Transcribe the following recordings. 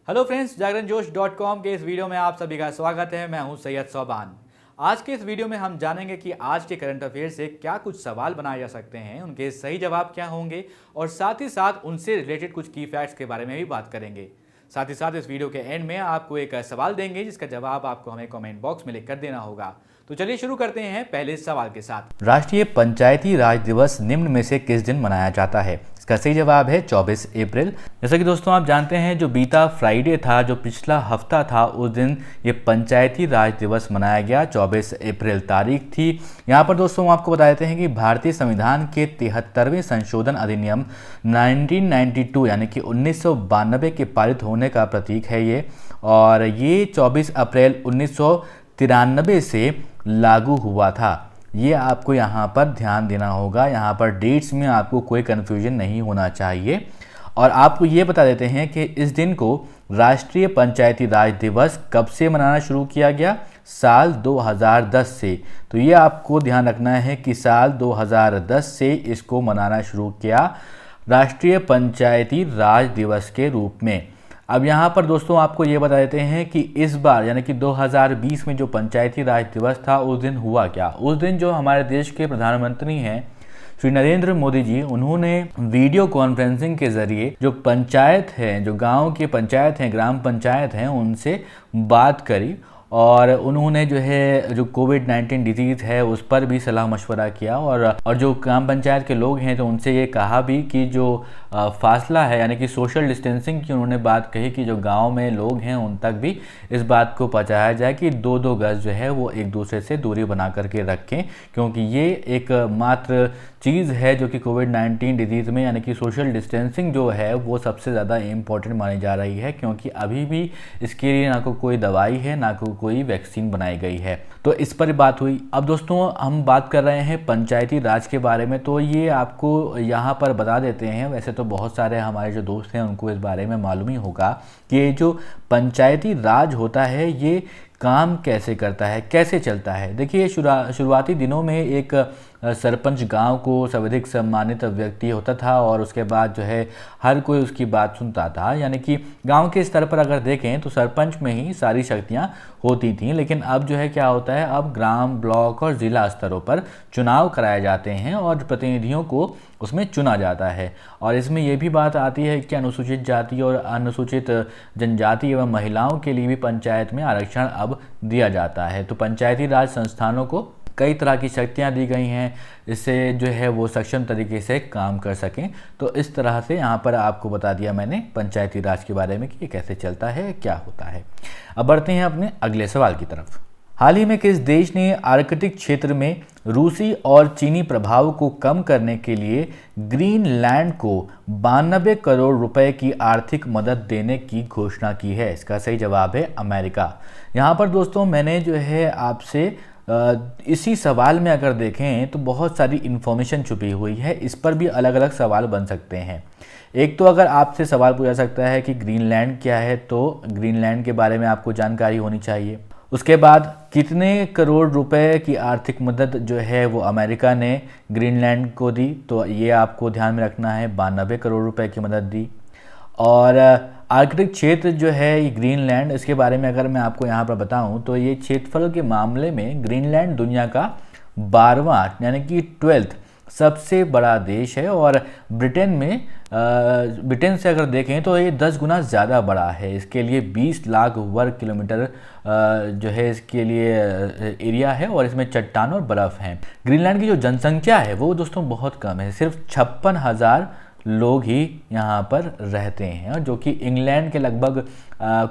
Hello friends, जागरणजोश.com के इस video में आप सभी का स्वागत है। मैं हूं सैयद सोबान। आज के इस वीडियो में हम जानेंगे कि आज के करंट अफेयर से क्या कुछ सवाल बनाए जा सकते हैं, उनके सही जवाब क्या होंगे और साथ ही साथ उनसे रिलेटेड कुछ की फैक्ट्स के बारे में भी बात करेंगे। साथ ही साथ इस वीडियो के एंड में आपको एक सवाल देंगे जिसका जवाब आपको हमें कमेंट बॉक्स में लिख कर देना होगा। तो चलिए शुरू करते हैं पहले सवाल के साथ। राष्ट्रीय पंचायती राज दिवस निम्न में से किस दिन मनाया जाता है? इसका सही जवाब है 24 अप्रैल। जैसा कि दोस्तों आप जानते हैं, जो बीता फ्राइडे था, जो पिछला हफ्ता था, उस दिन ये पंचायती राज दिवस मनाया गया। 24 अप्रैल तारीख थी। यहाँ पर दोस्तों आपको बता देते हैं कि भारतीय संविधान के 73वें संशोधन अधिनियम 1992 यानी कि 1992 के पारित होने का प्रतीक है ये, और ये 24 अप्रैल 1993 से लागू हुआ था। ये आपको यहाँ पर ध्यान देना होगा। यहाँ पर डेट्स में आपको कोई कन्फ्यूजन नहीं होना चाहिए। और आपको ये बता देते हैं कि इस दिन को राष्ट्रीय पंचायती राज दिवस कब से मनाना शुरू किया गया? साल 2010 से। तो ये आपको ध्यान रखना है कि साल 2010 से इसको मनाना शुरू किया राष्ट्रीय पंचायती राज दिवस के रूप में। अब यहाँ पर दोस्तों आपको ये बता देते हैं कि इस बार यानी कि 2020 में जो पंचायती राज दिवस था, उस दिन हुआ क्या? उस दिन जो हमारे देश के प्रधानमंत्री हैं श्री नरेंद्र मोदी जी, उन्होंने वीडियो कॉन्फ्रेंसिंग के जरिए जो पंचायत है, जो गांव की पंचायत हैं, ग्राम पंचायत हैं, उनसे बात करी और उन्होंने जो है जो कोविड-19 डिजीज़ है उस पर भी सलाह मशवरा किया। और जो ग्राम पंचायत के लोग हैं तो उनसे ये कहा भी कि जो फासला है यानी कि सोशल डिस्टेंसिंग की उन्होंने बात कही कि जो गांव में लोग हैं उन तक भी इस बात को पहुंचाया जाए कि 2-2 गज जो है वो एक दूसरे से दूरी बना करके रखें, क्योंकि ये एक मात्र चीज़ है जो कि कोविड-19 डिजीज़ में यानी कि सोशल डिस्टेंसिंग जो है वो सबसे ज़्यादा इम्पोर्टेंट मानी जा रही है, क्योंकि अभी भी इसके लिए ना कोई दवाई है ना कोई वैक्सीन बनाई गई है। तो इस पर बात हुई। अब दोस्तों हम बात कर रहे हैं पंचायती राज के बारे में, तो ये आपको यहाँ पर बता देते हैं। वैसे तो बहुत सारे हमारे जो दोस्त हैं उनको इस बारे में मालूम ही होगा कि ये जो पंचायती राज होता है ये काम कैसे करता है, कैसे चलता है। देखिए, शुरुआती दिनों में एक सरपंच गांव को सर्वाधिक सम्मानित व्यक्ति होता था और उसके बाद जो है हर कोई उसकी बात सुनता था। यानी कि गांव के स्तर पर अगर देखें तो सरपंच में ही सारी शक्तियां होती थीं, लेकिन अब जो है क्या होता है, अब ग्राम, ब्लॉक और ज़िला स्तरों पर चुनाव कराए जाते हैं और प्रतिनिधियों को उसमें चुना जाता है। और इसमें यह भी बात आती है कि अनुसूचित जाति और अनुसूचित जनजाति एवं महिलाओं के लिए भी पंचायत में आरक्षण अब दिया जाता है। तो पंचायती राज संस्थानों को कई तरह की शक्तियाँ दी गई हैं, इससे जो है वो सक्षम तरीके से काम कर सकें। तो इस तरह से यहाँ पर आपको बता दिया मैंने पंचायती राज के बारे में कि ये कैसे चलता है, क्या होता है। अब बढ़ते हैं अपने अगले सवाल की तरफ। हाल ही में किस देश ने आर्कटिक क्षेत्र में रूसी और चीनी प्रभाव को कम करने के लिए ग्रीनलैंड को 92 करोड़ रुपए की आर्थिक मदद देने की घोषणा की है? इसका सही जवाब है अमेरिका। यहाँ पर दोस्तों मैंने जो है आपसे इसी सवाल में अगर देखें तो बहुत सारी इन्फॉर्मेशन छुपी हुई है। इस पर भी अलग अलग सवाल बन सकते हैं। एक तो अगर आपसे सवाल पूछा सकता है कि ग्रीनलैंड क्या है, तो ग्रीनलैंड के बारे में आपको जानकारी होनी चाहिए। उसके बाद कितने करोड़ रुपए की आर्थिक मदद जो है वो अमेरिका ने ग्रीनलैंड को दी, तो ये आपको ध्यान में रखना है, 92 करोड़ रुपए की मदद दी। और आर्कटिक क्षेत्र जो है ये ग्रीनलैंड, इसके बारे में अगर मैं आपको यहाँ पर बताऊँ तो ये क्षेत्रफल के मामले में ग्रीनलैंड दुनिया का 12वां यानी कि 12th सबसे बड़ा देश है। और ब्रिटेन से अगर देखें तो ये 10 गुना ज़्यादा बड़ा है। इसके लिए 20 लाख वर्ग किलोमीटर जो है इसके लिए एरिया है और इसमें चट्टान और बर्फ़ है। ग्रीनलैंड की जो जनसंख्या है वो दोस्तों बहुत कम है, सिर्फ 56,000 लोग ही यहाँ पर रहते हैं, जो कि इंग्लैंड के लगभग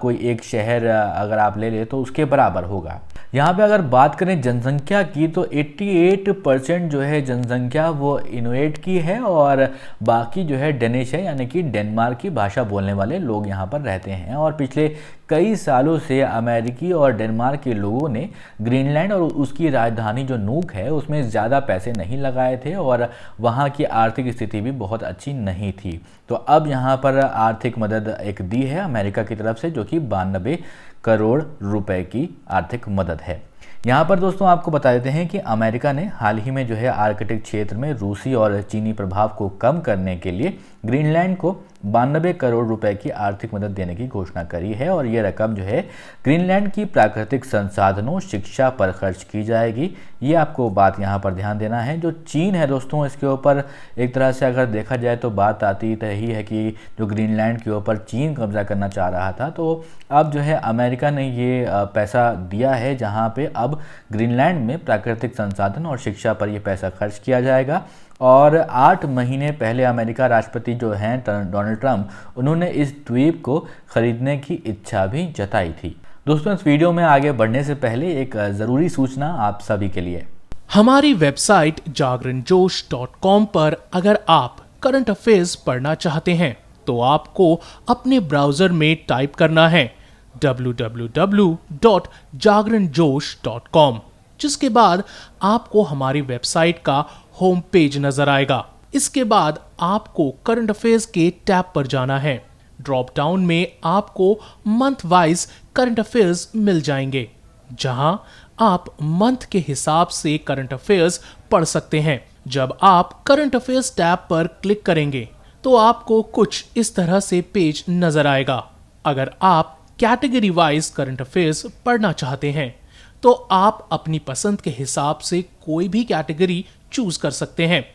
कोई एक शहर अगर आप ले ले तो उसके बराबर होगा। यहाँ पे अगर बात करें जनसंख्या की तो 88% जो है जनसंख्या वो इनुइट की है और बाकी जो है डेनिश है यानी कि डेनमार्क की भाषा बोलने वाले लोग यहाँ पर रहते हैं। और पिछले कई सालों से अमेरिकी और डेनमार्क के लोगों ने ग्रीनलैंड और उसकी राजधानी जो नूक है उसमें ज़्यादा पैसे नहीं लगाए थे और वहाँ की आर्थिक स्थिति भी बहुत अच्छी नहीं थी। तो अब यहाँ पर आर्थिक मदद एक दी है अमेरिका की तरफ से, जो कि 92 करोड़ रुपए की आर्थिक मदद है। यहाँ पर दोस्तों आपको बता देते हैं कि अमेरिका ने हाल ही में जो है आर्कटिक क्षेत्र में रूसी और चीनी प्रभाव को कम करने के लिए ग्रीनलैंड को 92 करोड़ रुपए की आर्थिक मदद देने की घोषणा करी है और ये रकम जो है ग्रीनलैंड की प्राकृतिक संसाधनों, शिक्षा पर खर्च की जाएगी। ये आपको बात यहाँ पर ध्यान देना है। जो चीन है दोस्तों, इसके ऊपर एक तरह से अगर देखा जाए तो बात आती रही है कि जो ग्रीनलैंड के ऊपर चीन कब्जा करना चाह रहा था, तो अब जो है अमेरिका ने ये पैसा दिया है जहाँ पे अब ग्रीनलैंड में प्राकृतिक संसाधन और शिक्षा पर ये पैसा खर्च किया जाएगा। और 8 महीने पहले अमेरिका राष्ट्रपति जो हैं डोनाल्ड ट्रंप, उन्होंने इस द्वीप को खरीदने की इच्छा भी जताई थी। दोस्तों, इस वीडियो में आगे बढ़ने से पहले एक ज़रूरी सूचना आप सभी के लिए। हमारी वेबसाइट jagranjosh.com पर अगर आप करंट अफेयर्स पढ़ना चाहते हैं तो आपको अपने ब्राउजर में टाइप करना है www.jagranjosh.com, जिसके बाद आपको हमारी वेबसाइट का होम पेज नजर आएगा। इसके बाद आपको करंट अफेयर्स के टैब पर जाना है। ड्रॉप डाउन में आपको मंथ वाइज करंट अफेयर्स मिल जाएंगे, जहां आप मंथ के हिसाब से करंट अफेयर्स पढ़ सकते हैं। जब आप करंट अफेयर्स टैब पर क्लिक करेंगे तो आपको कुछ इस तरह से पेज नजर आएगा। अगर आप कैटेगरी वाइज करंट अफेयर्स पढ़ना चाहते हैं तो आप अपनी पसंद के हिसाब से कोई भी कैटेगरी चूज कर सकते हैं,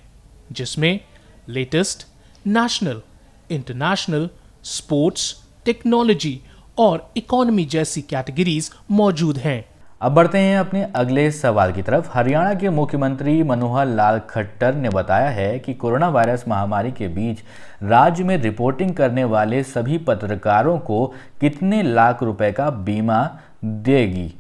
जिसमें latest, national, international, sports, technology और इकोनॉमी जैसी कैटेगरीज मौजूद हैं। अब बढ़ते हैं अपने अगले सवाल की तरफ। हरियाणा के मुख्यमंत्री मनोहर लाल खट्टर ने बताया है कि कोरोना वायरस महामारी के बीच राज्य में रिपोर्टिंग करने वाले सभी पत्रकारों को कितने लाख रुपए का बीमा देगी।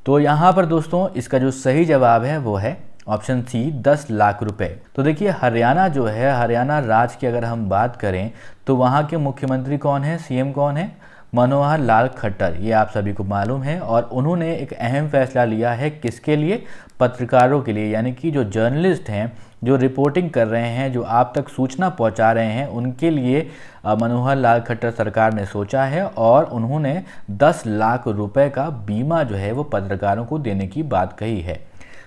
तो यहाँ पर दोस्तों इसका जो सही जवाब है वो है ऑप्शन सी, 10 लाख रुपए। तो देखिए, हरियाणा जो है, हरियाणा राज्य की अगर हम बात करें तो वहाँ के मुख्यमंत्री कौन है, सीएम कौन है, मनोहर लाल खट्टर। ये आप सभी को मालूम है और उन्होंने एक अहम फैसला लिया है। किसके लिए? पत्रकारों के लिए, यानी कि जो जर्नलिस्ट हैं, जो रिपोर्टिंग कर रहे हैं, जो आप तक सूचना पहुंचा रहे हैं, उनके लिए मनोहर लाल खट्टर सरकार ने सोचा है और उन्होंने 10 लाख रुपए का बीमा जो है वो पत्रकारों को देने की बात कही है।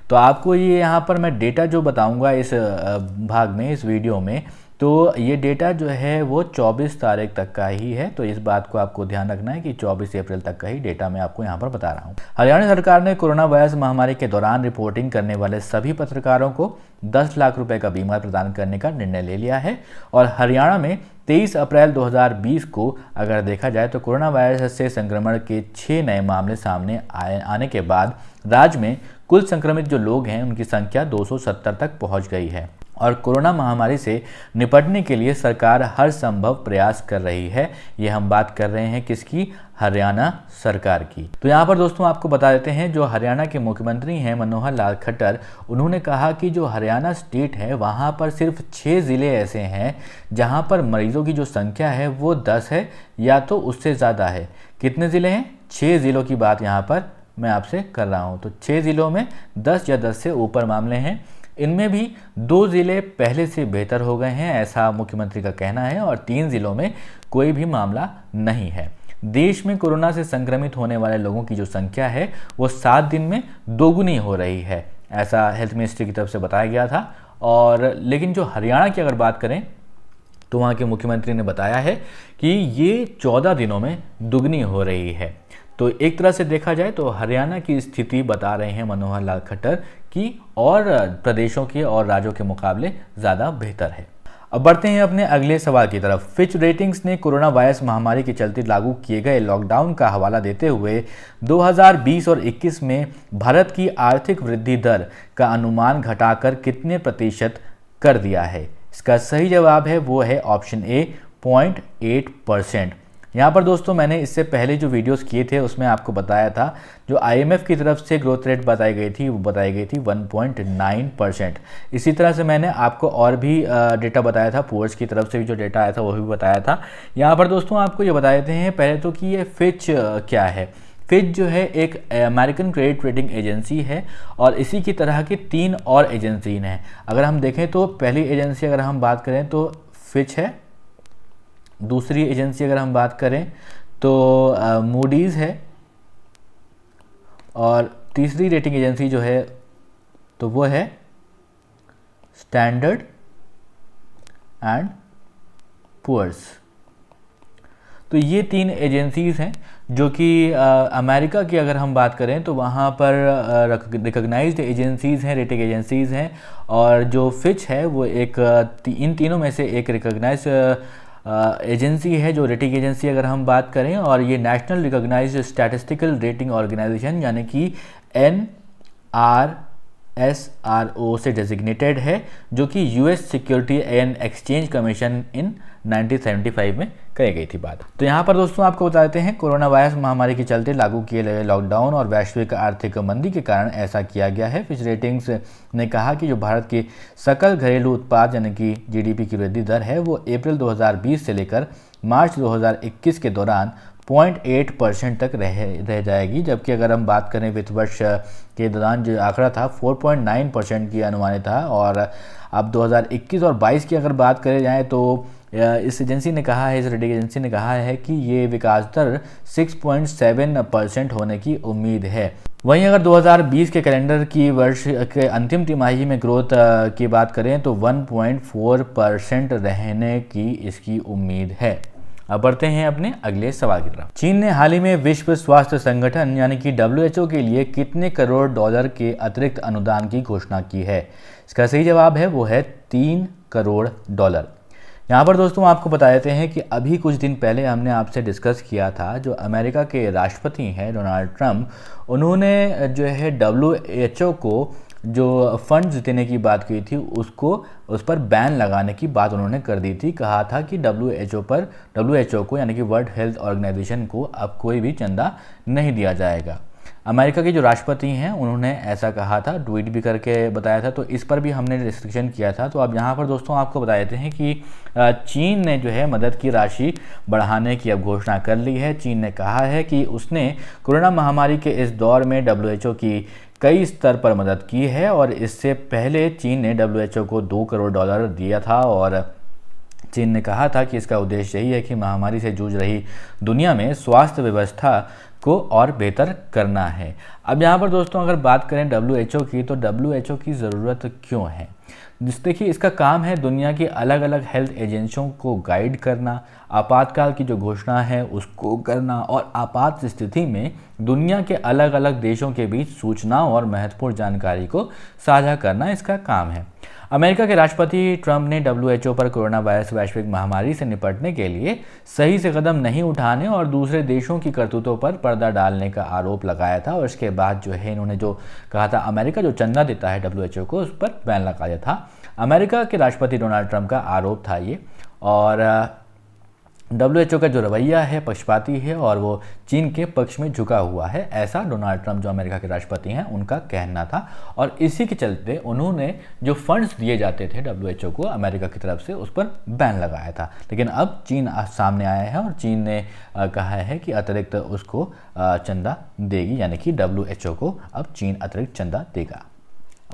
तो आपको ये यहाँ पर मैं डेटा जो बताऊँगा इस भाग में, इस वीडियो में, तो ये डेटा जो है वो 24 तारीख तक का ही है। तो इस बात को आपको ध्यान रखना है कि 24 अप्रैल तक का ही डेटा मैं आपको यहाँ पर बता रहा हूँ। हरियाणा सरकार ने कोरोना वायरस महामारी के दौरान रिपोर्टिंग करने वाले सभी पत्रकारों को 10 लाख रुपए का बीमा प्रदान करने का निर्णय ले लिया है। और हरियाणा में 23 अप्रैल 2020 को अगर देखा जाए तो कोरोना वायरस से संक्रमण के 6 नए मामले सामने आने के बाद राज्य में कुल संक्रमित जो लोग हैं उनकी संख्या 270 तक पहुँच गई है। और कोरोना महामारी से निपटने के लिए सरकार हर संभव प्रयास कर रही है। ये हम बात कर रहे हैं किसकी? हरियाणा सरकार की। तो यहाँ पर दोस्तों आपको बता देते हैं, जो हरियाणा के मुख्यमंत्री हैं मनोहर लाल खट्टर, उन्होंने कहा कि जो हरियाणा स्टेट है वहाँ पर सिर्फ 6 ज़िले ऐसे हैं जहाँ पर मरीजों की जो संख्या है वो 10 है या तो उससे ज़्यादा है। कितने ज़िले हैं? 6 ज़िलों की बात यहाँ पर मैं आपसे कर रहा हूँ। तो 6 ज़िलों में 10 या 10 से ऊपर मामले हैं। इनमें भी 2 ज़िले पहले से बेहतर हो गए हैं, ऐसा मुख्यमंत्री का कहना है, और 3 ज़िलों में कोई भी मामला नहीं है। देश में कोरोना से संक्रमित होने वाले लोगों की जो संख्या है वो 7 दिन में दोगुनी हो रही है, ऐसा हेल्थ मिनिस्ट्री की तरफ से बताया गया था। और लेकिन जो हरियाणा की अगर बात करें तो वहाँ के मुख्यमंत्री ने बताया है कि ये 14 दिनों में दुगनी हो रही है। तो एक तरह से देखा जाए तो हरियाणा की स्थिति बता रहे हैं मनोहर लाल खट्टर की और प्रदेशों की और राज्यों के मुकाबले ज़्यादा बेहतर है। अब बढ़ते हैं अपने अगले सवाल की तरफ। फिच रेटिंग्स ने कोरोना वायरस महामारी के चलते लागू किए गए लॉकडाउन का हवाला देते हुए 2020 और 21 में भारत की आर्थिक वृद्धि दर का अनुमान घटाकर कितने प्रतिशत कर दिया है? इसका सही जवाब है वो है ऑप्शन ए, 0.8%। यहाँ पर दोस्तों मैंने इससे पहले जो वीडियोस किए थे उसमें आपको बताया था, जो IMF की तरफ से ग्रोथ रेट बताई गई थी वो बताई गई थी 1.9%। इसी तरह से मैंने आपको और भी डेटा बताया था, पुअर्स की तरफ से भी जो डेटा आया था वो भी बताया था। यहाँ पर दोस्तों आपको ये बता देते हैं पहले तो कि ये फिच क्या है। फिच जो है एक अमेरिकन क्रेडिट रेटिंग एजेंसी है और इसी की तरह की 3 और एजेंसी हैं। अगर हम देखें तो पहली एजेंसी अगर हम बात करें तो फिच है, दूसरी एजेंसी अगर हम बात करें तो मूडीज़ है, और तीसरी रेटिंग एजेंसी जो है तो वो है स्टैंडर्ड एंड पुअर्स। तो ये 3 एजेंसीज़ हैं जो कि अमेरिका की अगर हम बात करें तो वहाँ पर रिकॉग्नाइज्ड एजेंसीज़ हैं, रेटिंग एजेंसीज़ हैं, और जो फिच है वो इन तीनों में से एक रिकॉग्नाइज्ड एजेंसी है, जो रेटिंग एजेंसी अगर हम बात करें, और ये national recognised statistical rating organisation यानी कि NRSRO से डेजिग्नेटेड है, जो कि US security and exchange commission in 1975 में कही गई थी बात। तो यहाँ पर दोस्तों आपको बताते हैं कोरोना वायरस महामारी के चलते लागू किए गए लॉकडाउन और वैश्विक आर्थिक मंदी के कारण ऐसा किया गया है। फिच रेटिंग्स ने कहा कि जो भारत के सकल घरेलू उत्पाद यानी कि जीडीपी की वृद्धि दर है वो अप्रैल 2020 से लेकर मार्च 2021 के दौरान 0.8% तक रह जाएगी, जबकि अगर हम बात करें वित्त वर्ष के दौरान जो आंकड़ा था 4.9% की अनुमानित था। और अब 2021 और 22 की अगर बात करें जाए तो इस एजेंसी ने कहा है, इस रेटिंग एजेंसी ने कहा है कि ये विकास दर 6.7% होने की उम्मीद है। वहीं अगर 2020 के कैलेंडर की वर्ष के अंतिम तिमाही में ग्रोथ की बात करें तो 1.4% रहने की इसकी उम्मीद है। अब बढ़ते हैं अपने अगले सवाल की तरफ। चीन ने हाल ही में विश्व स्वास्थ्य संगठन यानी कि WHO के लिए कितने करोड़ डॉलर के अतिरिक्त अनुदान की घोषणा की है? इसका सही जवाब है वो है 3 करोड़ डॉलर। यहाँ पर दोस्तों आपको बता देते हैं कि अभी कुछ दिन पहले हमने आपसे डिस्कस किया था, जो अमेरिका के राष्ट्रपति हैं डोनाल्ड ट्रंप, उन्होंने जो है WHO को जो फंड्स देने की बात की थी उस पर बैन लगाने की बात उन्होंने कर दी थी। कहा था कि WHO को यानी कि वर्ल्ड हेल्थ ऑर्गेनाइजेशन को अब कोई भी चंदा नहीं दिया जाएगा। अमेरिका के जो राष्ट्रपति हैं उन्होंने ऐसा कहा था, ट्वीट भी करके बताया था, तो इस पर भी हमने रिस्ट्रिक्शन किया था। तो अब यहाँ पर दोस्तों आपको बता देते हैं कि चीन ने जो है मदद की राशि बढ़ाने की अब घोषणा कर ली है। चीन ने कहा है कि उसने कोरोना महामारी के इस दौर में WHO की कई स्तर पर मदद की है, और इससे पहले चीन ने WHO को 2 करोड़ डॉलर दिया था, और चीन ने कहा था कि इसका उद्देश्य यही है कि महामारी से जूझ रही दुनिया में स्वास्थ्य व्यवस्था को और बेहतर करना है। अब यहाँ पर दोस्तों अगर बात करें WHO की, तो WHO की ज़रूरत क्यों है? देखिए, इसका काम है दुनिया की अलग अलग हेल्थ एजेंसियों को गाइड करना, आपातकाल की जो घोषणा है उसको करना, और आपात स्थिति में दुनिया के अलग अलग देशों के बीच सूचनाओं और महत्वपूर्ण जानकारी को साझा करना इसका काम है। अमेरिका के राष्ट्रपति ट्रंप ने WHO पर कोरोना वायरस वैश्विक महामारी से निपटने के लिए सही से कदम नहीं उठाने और दूसरे देशों की करतूतों पर पर्दा डालने का आरोप लगाया था, और इसके बाद जो है इन्होंने जो कहा था अमेरिका जो चंदा देता है WHO को उस पर बैन लगा दिया था। अमेरिका के राष्ट्रपति डोनाल्ड ट्रंप का आरोप था ये, और WHO का जो रवैया है पक्षपाती है और वो चीन के पक्ष में झुका हुआ है, ऐसा डोनाल्ड ट्रंप जो अमेरिका के राष्ट्रपति हैं उनका कहना था। और इसी के चलते उन्होंने जो फंड्स दिए जाते थे WHO को अमेरिका की तरफ से उस पर बैन लगाया था। लेकिन अब चीन सामने आया है और चीन ने कहा है कि अतिरिक्त उसको चंदा देगी, यानी कि WHO को अब चीन अतिरिक्त चंदा देगा।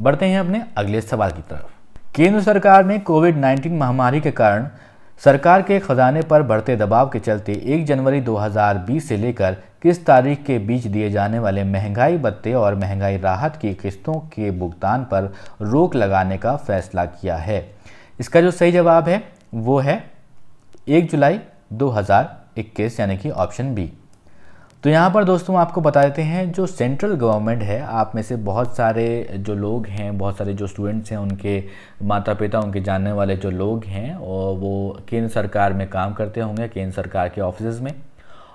बढ़ते हैं अपने अगले सवाल की तरफ। केंद्र सरकार ने कोविड-19 महामारी के कारण सरकार के खजाने पर बढ़ते दबाव के चलते 1 जनवरी 2020 से लेकर किस तारीख के बीच दिए जाने वाले महंगाई भत्ते और महंगाई राहत की किस्तों के भुगतान पर रोक लगाने का फैसला किया है? इसका जो सही जवाब है वो है 1 जुलाई 2021 यानी कि ऑप्शन बी। तो यहाँ पर दोस्तों आपको बता देते हैं जो सेंट्रल गवर्नमेंट है, आप में से बहुत सारे जो लोग हैं, बहुत सारे जो स्टूडेंट्स हैं, उनके माता पिता, उनके जानने वाले जो लोग हैं और वो केंद्र सरकार में काम करते होंगे, केंद्र सरकार के ऑफिस में।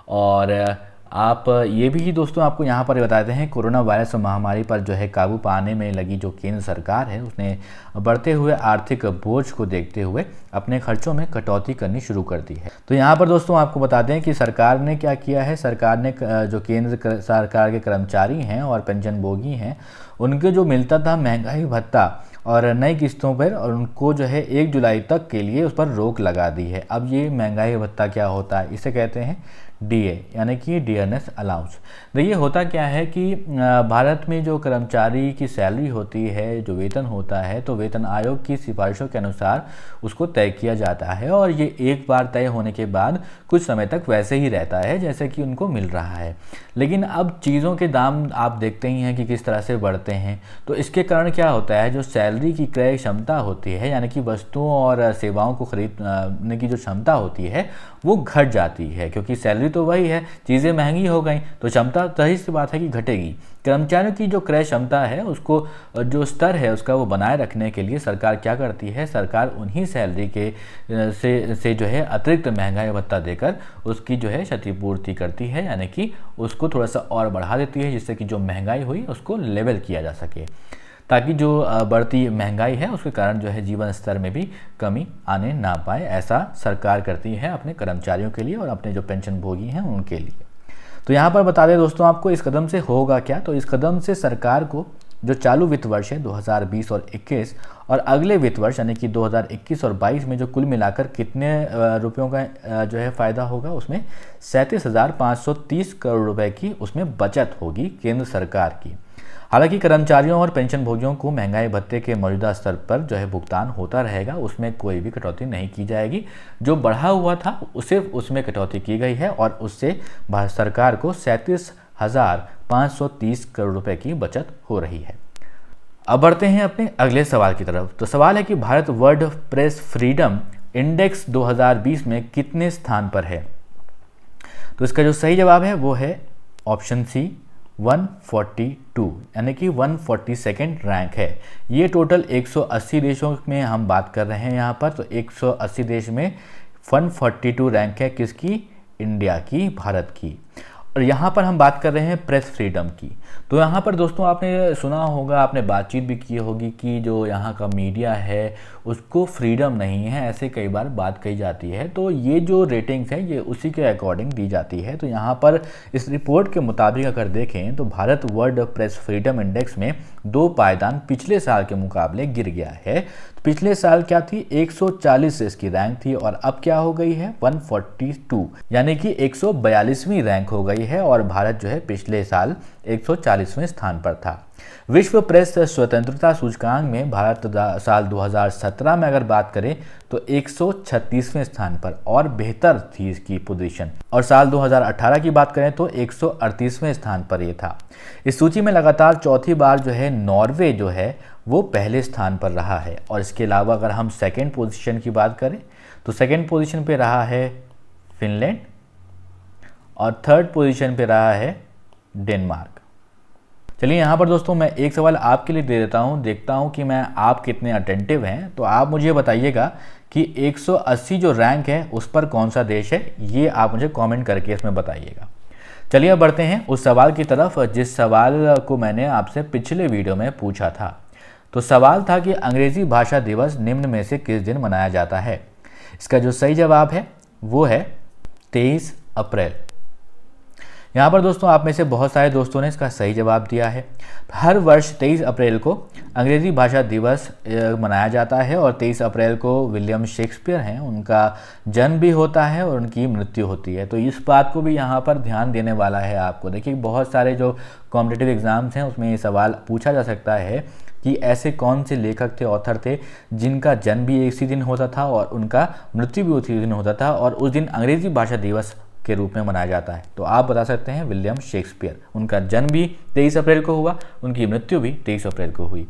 और आप ये भी दोस्तों आपको यहाँ पर बताते हैं कोरोना वायरस महामारी पर जो है काबू पाने में लगी जो केंद्र सरकार है उसने बढ़ते हुए आर्थिक बोझ को देखते हुए अपने खर्चों में कटौती करनी शुरू कर दी है। तो यहाँ पर दोस्तों आपको बताते हैं कि सरकार ने क्या किया है। सरकार ने जो केंद्र सरकार के कर्मचारी हैं और पेंशनभोगी हैं उनके जो मिलता था महंगाई भत्ता और नई किस्तों पर, और उनको जो है 1 जुलाई तक के लिए उस पर रोक लगा दी है। अब ये महंगाई भत्ता क्या होता है? इसे कहते हैं DA यानी कि डियरनेस अलाउंस। देखिए होता क्या है कि भारत में जो कर्मचारी की सैलरी होती है, जो वेतन होता है, तो वेतन आयोग की सिफारिशों के अनुसार उसको तय किया जाता है और ये एक बार तय होने के बाद कुछ समय तक वैसे ही रहता है जैसे कि उनको मिल रहा है। लेकिन अब चीज़ों के दाम आप देखते ही हैं कि किस तरह से बढ़ते हैं, तो इसके कारण क्या होता है, जो सैलरी की क्रय क्षमता होती है यानी कि वस्तुओं और सेवाओं को खरीदने की जो क्षमता होती है वो घट जाती है, क्योंकि सैलरी तो वही है, चीज़ें महंगी हो गई तो क्षमता जाहिर सी बात है कि घटेगी। कर्मचारियों की जो क्रय क्षमता है उसको, जो स्तर है उसका, वो बनाए रखने के लिए सरकार क्या करती है, सरकार उन्हीं सैलरी के से जो है अतिरिक्त महंगाई भत्ता देकर उसकी जो है क्षतिपूर्ति करती है, यानी कि उसको थोड़ा सा और बढ़ा देती है जिससे कि जो महंगाई हुई उसको लेवल किया जा सके, ताकि जो बढ़ती महंगाई है उसके कारण जो है जीवन स्तर में भी कमी आने ना पाए। ऐसा सरकार करती है अपने कर्मचारियों के लिए और अपने जो पेंशन भोगी हैं उनके लिए। तो यहाँ पर बता दें दोस्तों आपको इस कदम से होगा क्या, तो इस कदम से सरकार को जो चालू वित्त वर्ष है 2020 और 21 और अगले वित्त वर्ष यानी कि 2021 और 22 में जो कुल मिलाकर कितने रुपयों का जो है फ़ायदा होगा, उसमें 37,530 करोड़ रुपए की उसमें बचत होगी केंद्र सरकार की। हालांकि कर्मचारियों और पेंशन भोगियों को महंगाई भत्ते के मौजूदा स्तर पर जो है भुगतान होता रहेगा, उसमें कोई भी कटौती नहीं की जाएगी। जो बढ़ा हुआ था सिर्फ उसमें कटौती की गई है और उससे भारत सरकार को 37,530 करोड़ रुपए की बचत हो रही है। अब बढ़ते हैं अपने अगले सवाल की तरफ। तो सवाल है कि Bharat world press freedom index 2020 में कितने स्थान पर है। तो इसका जो सही जवाब है वो है ऑप्शन सी 142 यानी कि 142nd रैंक है। ये टोटल 180 देशों में हम बात कर रहे हैं यहाँ पर, तो 180 देश में 142 रैंक है किसकी, इंडिया की, भारत की। और यहाँ पर हम बात कर रहे हैं प्रेस फ्रीडम की। तो यहाँ पर दोस्तों आपने सुना होगा, आपने बातचीत भी की होगी कि जो यहाँ का मीडिया है उसको फ्रीडम नहीं है, ऐसे कई बार बात कही जाती है। तो ये जो रेटिंग्स है ये उसी के अकॉर्डिंग दी जाती है। तो यहाँ पर इस रिपोर्ट के मुताबिक अगर देखें तो Bharat world press freedom index में 2 पायदान पिछले साल के मुकाबले गिर गया है। तो पिछले साल क्या थी, 140 से इसकी रैंक थी और अब क्या हो गई है 142 यानी कि 142वीं रैंक हो गई है और भारत जो है पिछले साल 140वें स्थान पर था। विश्व प्रेस स्वतंत्रता सूचकांक में भारत साल 2017 में अगर बात करें तो 136वें स्थान पर और बेहतर थी इसकी पोजीशन, और साल 2018 की बात करें तो 138वें स्थान पर ये था। इस सूची में लगातार चौथी बार जो है नॉर्वे जो है वो पहले स्थान पर रहा है। और इसके अलावा अगर हम सेकेंड पोजीशन की बात करें तो सेकेंड पोजीशन पे रहा है फिनलैंड और थर्ड पोजीशन पे रहा है डेनमार्क। चलिए यहाँ पर दोस्तों मैं एक सवाल आपके लिए दे देता हूँ, देखता हूँ कि मैं आप कितने अटेंटिव हैं। तो आप मुझे बताइएगा कि 180 जो रैंक है उस पर कौन सा देश है, ये आप मुझे कमेंट करके इसमें बताइएगा। चलिए अब बढ़ते हैं उस सवाल की तरफ जिस सवाल को मैंने आपसे पिछले वीडियो में पूछा था। तो सवाल था कि अंग्रेजी भाषा दिवस निम्न में से किस दिन मनाया जाता है। इसका जो सही जवाब है वो है 23 अप्रैल। यहाँ पर दोस्तों आप में से बहुत सारे दोस्तों ने इसका सही जवाब दिया है। हर वर्ष 23 अप्रैल को अंग्रेज़ी भाषा दिवस मनाया जाता है और 23 अप्रैल को विलियम शेक्सपियर हैं, उनका जन्म भी होता है और उनकी मृत्यु होती है। तो इस बात को भी यहाँ पर ध्यान देने वाला है आपको। देखिए बहुत सारे जो कॉम्पिटिटिव एग्ज़ाम्स हैं उसमें ये सवाल पूछा जा सकता है कि ऐसे कौन से लेखक थे, ऑथर थे जिनका जन्म भी इसी दिन होता था और उनका मृत्यु भी उसी दिन होता था और उस दिन अंग्रेज़ी भाषा दिवस के रूप में मनाया जाता है। तो आप बता सकते हैं विलियम शेक्सपियर, उनका जन्म भी 23 अप्रैल को हुआ, उनकी मृत्यु भी 23 अप्रैल को हुई।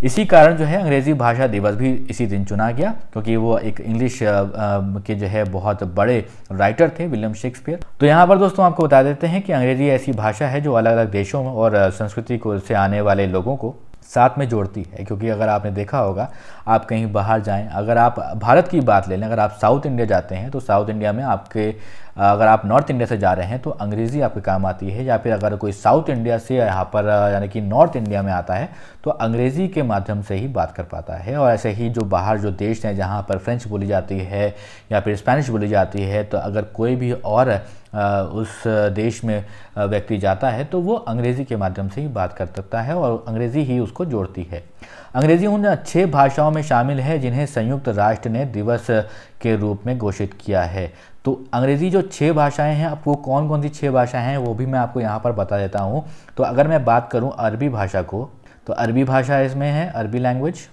इसी कारण जो है अंग्रेज़ी भाषा दिवस भी इसी दिन चुना गया, क्योंकि वो एक इंग्लिश के जो है बहुत बड़े राइटर थे विलियम शेक्सपियर। तो यहाँ पर दोस्तों आपको बता देते हैं कि अंग्रेज़ी ऐसी भाषा है जो अलग अलग देशों और संस्कृति को से आने वाले लोगों को साथ में जोड़ती है। क्योंकि अगर आपने देखा होगा, आप कहीं बाहर जाएं, अगर आप भारत की बात ले लें, अगर आप साउथ इंडिया जाते हैं तो साउथ इंडिया में आपके, अगर आप नॉर्थ इंडिया से जा रहे हैं तो अंग्रेज़ी आपके काम आती है, या फिर अगर कोई साउथ इंडिया से यहाँ पर यानी कि नॉर्थ इंडिया में आता है तो अंग्रेज़ी के माध्यम से ही बात कर पाता है। और ऐसे ही जो बाहर जो देश हैं जहाँ पर फ्रेंच बोली जाती है या फिर स्पेनिश बोली जाती है, तो अगर कोई भी और उस देश में व्यक्ति जाता है तो वो अंग्रेज़ी के माध्यम से ही बात कर सकता है और अंग्रेज़ी ही उसको जोड़ती है। अंग्रेज़ी उन 6 भाषाओं में शामिल है जिन्हें संयुक्त राष्ट्र ने दिवस के रूप में घोषित किया है। तो अंग्रेज़ी जो 6 भाषाएं हैं, आपको कौन कौन सी 6 भाषाएं हैं वो भी मैं आपको यहाँ पर बता देता हूँ। तो अगर मैं बात करूँ अरबी भाषा को, तो अरबी भाषा इसमें है, अरबी लैंग्वेज।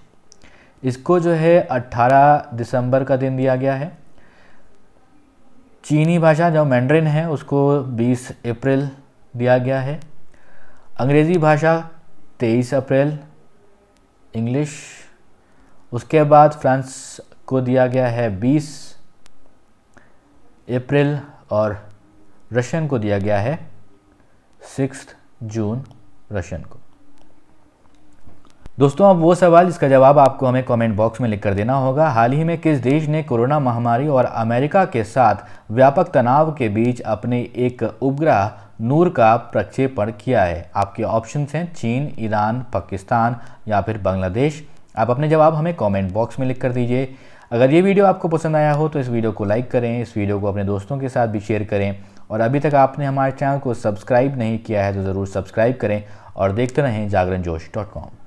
इसको जो है 18 दिसंबर का दिन दिया गया है। चीनी भाषा जो मैंड्रिन है उसको 20 अप्रैल दिया गया है। अंग्रेज़ी भाषा 23 अप्रैल, इंग्लिश। उसके बाद फ्रांस को दिया गया है 20 अप्रैल और रशियन को दिया गया है 6 जून रशियन को। दोस्तों, अब वो सवाल जिसका जवाब आपको हमें कमेंट बॉक्स में लिख कर देना होगा। हाल ही में किस देश ने कोरोना महामारी और अमेरिका के साथ व्यापक तनाव के बीच अपने एक उपग्रह नूर का प्रक्षेपण किया है? आपके ऑप्शंस हैं चीन, ईरान, पाकिस्तान या फिर बांग्लादेश। आप अपने जवाब हमें कमेंट बॉक्स में लिख कर दीजिए। अगर ये वीडियो आपको पसंद आया हो तो इस वीडियो को लाइक करें, इस वीडियो को अपने दोस्तों के साथ भी शेयर करें और अभी तक आपने हमारे चैनल को सब्सक्राइब नहीं किया है तो ज़रूर सब्सक्राइब करें और देखते रहें जागरणजोश.com।